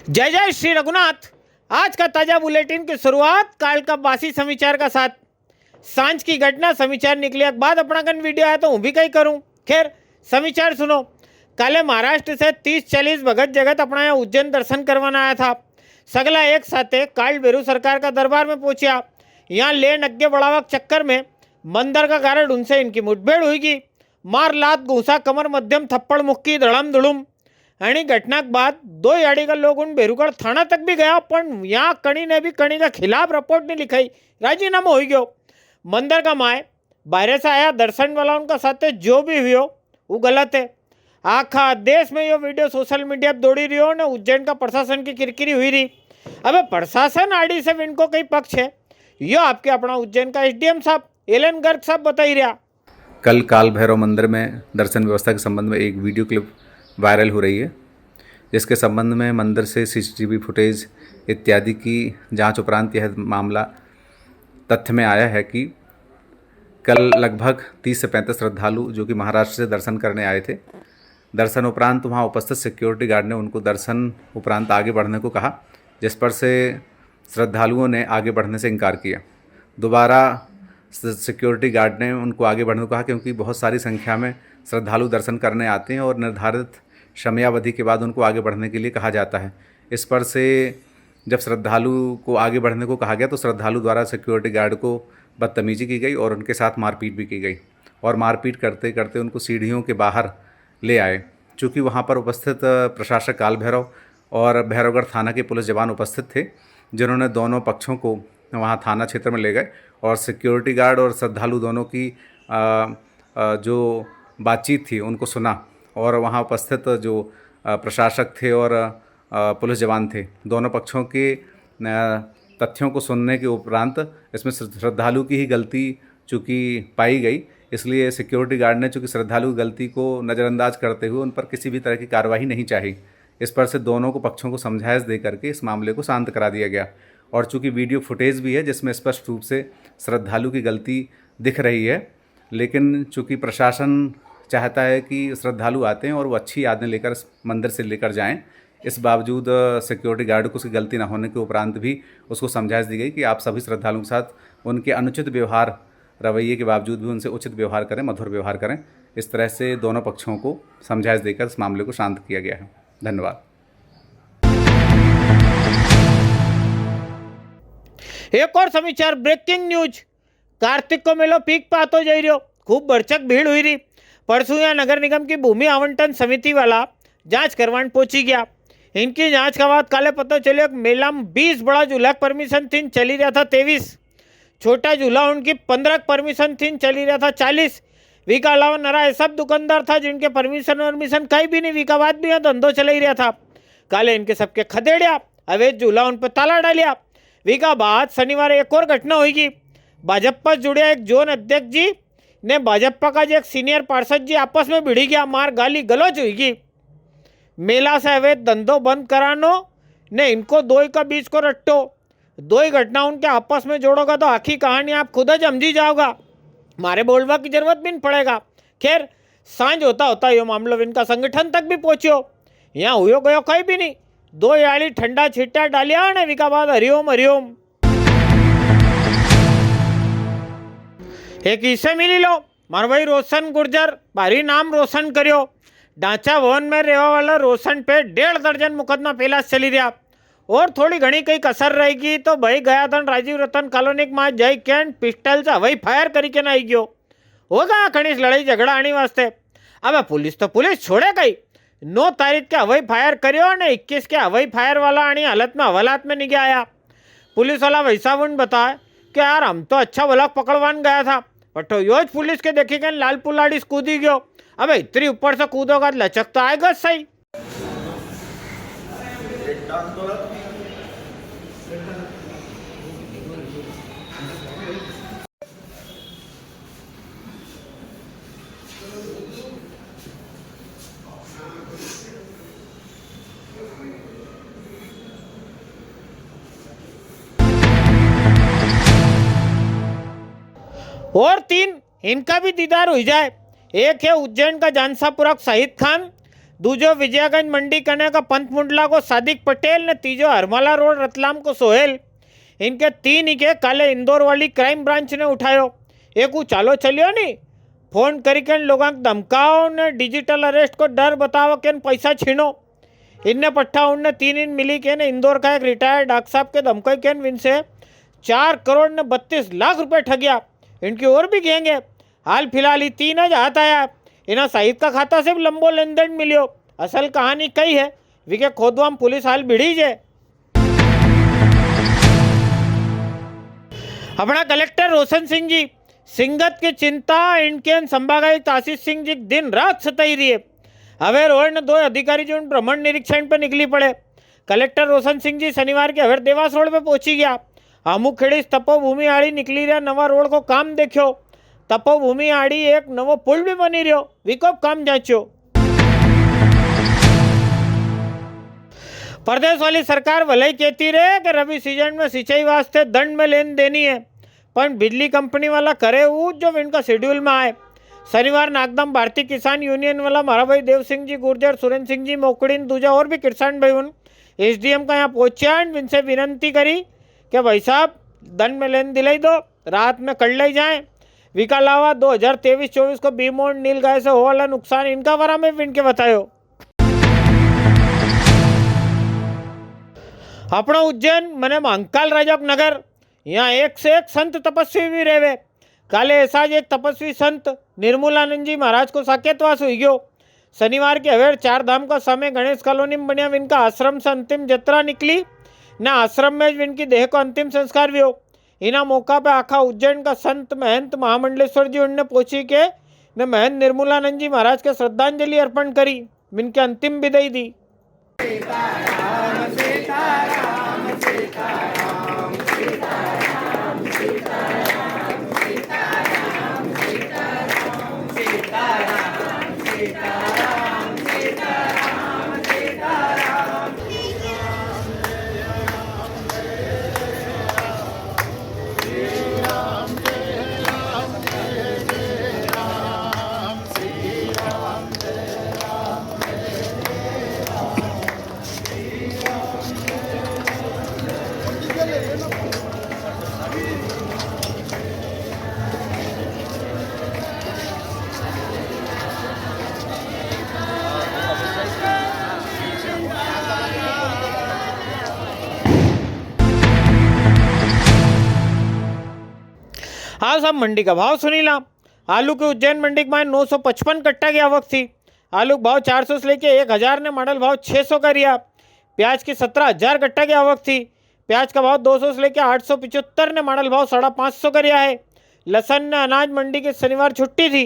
जय जय श्री रघुनाथ। आज का ताजा बुलेटिन की शुरुआत काल का बासी समाचार का साथ। सांझ की घटना समाचार निकले के बाद अपना कन वीडियो आया तो हूँ भी कहीं करूँ। खैर समाचार सुनो। काले महाराष्ट्र से 30-40 भगत जगत अपना यहाँ उज्जैन दर्शन करवाना आया था। सगला एक साथे काल बेरू सरकार का दरबार में पहुंचा। यहाँ लेन अग्गे बढ़ावा के चक्कर में मंदिर का कारण उनसे इनकी मुठभेड़ हुई। मार लात घूसा कमर मध्यम थप्पड़ मुक्की धड़म धुड़ुम। आणि घटना के बाद दो याड़ी का लोग उन बेरूगढ़ थाना तक भी गया, पर यहाँ कणी ने भी कणी के खिलाफ रिपोर्ट नहीं लिखाई, राजीनामा हो गयो। मंदिर का माए बाहर से आया दर्शन वाला उनका साथ जो भी हुई वो गलत है। आखा देश में ये वीडियो सोशल मीडिया पर दौड़ी रही हो ने उज्जैन का प्रशासन की किरकिरी हुई रही। अब प्रशासन आड़ी से इनको कई पक्ष है, यो आपके अपना उज्जैन का एसडीएम साहब एलन गर्ग साहब बताई रहा। कल काल भैरव मंदिर में दर्शन व्यवस्था के संबंध में एक वीडियो क्लिप वायरल हो रही है, जिसके संबंध में मंदिर से सीसीटीवी फुटेज इत्यादि की जांच उपरांत यह मामला तथ्य में आया है कि कल लगभग 30 से 35 श्रद्धालु जो कि महाराष्ट्र से दर्शन करने आए थे, दर्शन उपरांत वहां उपस्थित सिक्योरिटी गार्ड ने उनको दर्शन उपरांत आगे बढ़ने को कहा, जिस पर से श्रद्धालुओं ने आगे बढ़ने से इनकार किया। दोबारा सिक्योरिटी गार्ड ने उनको आगे बढ़ने को कहा, क्योंकि बहुत सारी संख्या में श्रद्धालु दर्शन करने आते हैं और निर्धारित समयावधि के बाद उनको आगे बढ़ने के लिए कहा जाता है। इस पर से जब श्रद्धालु को आगे बढ़ने को कहा गया तो श्रद्धालु द्वारा सिक्योरिटी गार्ड को बदतमीजी की गई और उनके साथ मारपीट भी की गई और मारपीट करते करते उनको सीढ़ियों के बाहर ले आए। चूँकि वहाँ पर उपस्थित प्रशासक काल भैरव और भैरवगढ़ थाना के पुलिस जवान उपस्थित थे, जिन्होंने दोनों पक्षों को वहाँ थाना क्षेत्र में ले गए और सिक्योरिटी गार्ड और श्रद्धालु दोनों की जो बातचीत थी उनको सुना और वहाँ उपस्थित जो प्रशासक थे और पुलिस जवान थे, दोनों पक्षों के तथ्यों को सुनने के उपरांत इसमें श्रद्धालु की ही गलती चूँकि पाई गई, इसलिए सिक्योरिटी गार्ड ने चूँकि श्रद्धालु की गलती को नज़रअंदाज करते हुए उन पर किसी भी तरह की कार्रवाई नहीं चाही। इस पर से दोनों को पक्षों को समझाइश दे करके इस मामले को शांत करा दिया गया। और चूँकि वीडियो फुटेज भी है जिसमें स्पष्ट रूप से श्रद्धालु की गलती दिख रही है, लेकिन चूँकि प्रशासन चाहता है कि श्रद्धालु आते हैं और वो अच्छी यादें लेकर मंदिर से लेकर जाएं, इस बावजूद सिक्योरिटी गार्ड को उसकी गलती ना होने के उपरांत भी उसको समझाइश दी गई कि आप सभी श्रद्धालुओं के साथ उनके अनुचित व्यवहार रवैये के बावजूद भी उनसे उचित व्यवहार करें, मधुर व्यवहार करें। इस तरह से दोनों पक्षों को समझाइश देकर इस मामले को शांत किया गया है। धन्यवाद। एक और समाचार, ब्रेकिंग न्यूज। कार्तिक को मेलो पीक पे आतो जा रही, खूब भरचक भीड़ हुई रही। परसों यहाँ नगर निगम की भूमि आवंटन समिति वाला जांच करवाने पहुंची गया। इनकी जांच का बाद काले पता चले मेला में 20 बड़ा झूला परमिशन थी, चली रहा था 23। छोटा झूला उनकी 15 परमिशन थी, चली रहा था 40। वी का अलावा नरा सब दुकानदार था जिनके परमिशन कहीं भी नहीं, वी का बाद भी यहाँ धंधो चल ही रहा था। काले इनके सबके खदेड़िया, अवैध झूला उन पर ताला डालिया। वी का बाद शनिवार एक और घटना हुई। भाजपा जुड़े एक जोन अध्यक्ष जी ने भाजपा का जो एक सीनियर पार्षद जी आपस में भिड़ी गया, मार गाली गलौज हुई। मेला से अवैध धंधो बंद करानो ने इनको दो ही का बीच को रट्टो। दो ही घटना उनके आपस में जोड़ोगा तो आखिरी कहानी आप खुद ही समझी जाओगा, मारे बोलवा की जरूरत भी नहीं पड़ेगा। खैर सांझ होता होता ये मामला इनका संगठन तक भी पहुंचो। यहाँ हुयो गयो कहीं भी नहीं, दो याली ठंडा छिट्टा डालिया ने विका बाद हरिओम हरिओम। एक इसे मिली लो, मार भाई रोशन गुर्जर भारी नाम रोशन करियो। ढांचा भवन में रहने वाला रोशन पे 1.5 दर्जन मुकदमा पहला चली रहा और थोड़ी घनी कई कसर रहेगी तो भाई गया धन राजीव रतन कॉलोनी में जय कैंट पिस्टल से हवाई फायर करके ना आई गयो होगा खनिज लड़ाई झगड़ा आने वास्ते। अब पुलिस तो पुलिस छोड़े गई, 9 तारीख के हवाई फायर करियो ने 21 के हवाई फायर वाला आनी हालत में हवालात में नहीं गया। पुलिस वाला वैसा वन बताया कि यार हम तो अच्छा वलक पकड़वान गया था, पटो योज पुलिस के देखे गए लाल पुलाड़ी कूदी गयो। अब इतनी ऊपर से कूदोगा लचक तो आएगा सही। और 3 इनका भी दीदार हो जाए। एक है उज्जैन का जानसापुरा शहीद खान, दूजो विजयागंज मंडी कने का पंत मुंडला को सादिक पटेल ने तीजो हरमाला रोड रतलाम को सोहेल। इनके 3 ही के काले इंदौर वाली क्राइम ब्रांच ने उठायो। एक चालो चलियो नी फोन करके लोगों को धमकाओ ने डिजिटल अरेस्ट को डर बताओ के पैसा छीनो। इनने पट्टा उनने 3 इन मिली के ने इंदौर का एक रिटायर्ड डॉक्टर साहब के धमकाई के इनसे 4 करोड़ ने 32 लाख रुपए ठगिया। इनकी और भी गैंग है। हाल फिलहाल ही 3 आज हाथ आया। इन्हें साहिद का खाता से भी लंबो लेन देन मिलियो। असल कहानी कई है विके खोदवाम पुलिस हाल भिड़ी है। अपना कलेक्टर रोशन सिंह जी सिंगत की चिंता इनके संभागायुक्त आशीष सिंह जी दिन रात सताई रही है। हवे रोड ने 2 अधिकारी जो भ्रमण निरीक्षण पर निकली पड़े। कलेक्टर रोशन सिंह जी शनिवार के हवेर देवास रोड पे पहुंची गया। आमुखेड़ी तपोभूमि आड़ी निकली रहा नवा रोड को काम देखो। तपोभूमि आड़ी एक नवो पुल भी बनी रहो विकोप काम जांचो। प्रदेश वाली सरकार भले कहती रहे कि रबी सीजन में सिंचाई वास्ते दंड में लेन देनी है, पर बिजली कंपनी वाला करे वो जो इनका शेड्यूल में आए। शनिवार नागदम भारतीय किसान यूनियन वाला मारा भाई देव सिंह जी गुर्जर, सुरेंद्र सिंह जी मोकड़ी दूजा और भी किसान भाई उन SDM का यहाँ पहुंचा। इनसे विनती करी कि भाई साहब दंड में लेन दिलाई दो, रात में कर ली जाए। विका अलावा 2023-24 को बीमोन नील गाय से हो वाला नुकसान इनका बारे में भी इनके बतायो। अपना उज्जैन मने महाकाल राजक नगर यहाँ एक से एक संत तपस्वी भी रहे। काले ऐसा एक तपस्वी संत निर्मूलानंद जी महाराज को साकेतवास हुई गयो। शनिवार के हवेर 4 धाम का समय गणेश कॉलोनी में बनिया इनका आश्रम से अंतिम यात्रा निकली न आश्रम में इनकी देह को अंतिम संस्कार भी हो। इना मौका पे आखा उज्जैन का संत महंत महामंडलेश्वर जी उनने पहुंची के न महंत निर्मूलानंद जी महाराज के श्रद्धांजलि अर्पण करी, इनके अंतिम विदाई दी। हाँ सब मंडी का भाव सुनी ला। आलू के उज्जैन मंडी के में 955 कट्टा की आवक थी। आलू का भाव 400 से लेके 1000 ने मॉडल भाव 600 का रिया। प्याज की 17,000 कट्टा की आवक थी। प्याज का भाव 200 से लेके 875 ने मॉडल भाव 550 का रिया है। लसन ने अनाज मंडी के शनिवार छुट्टी थी।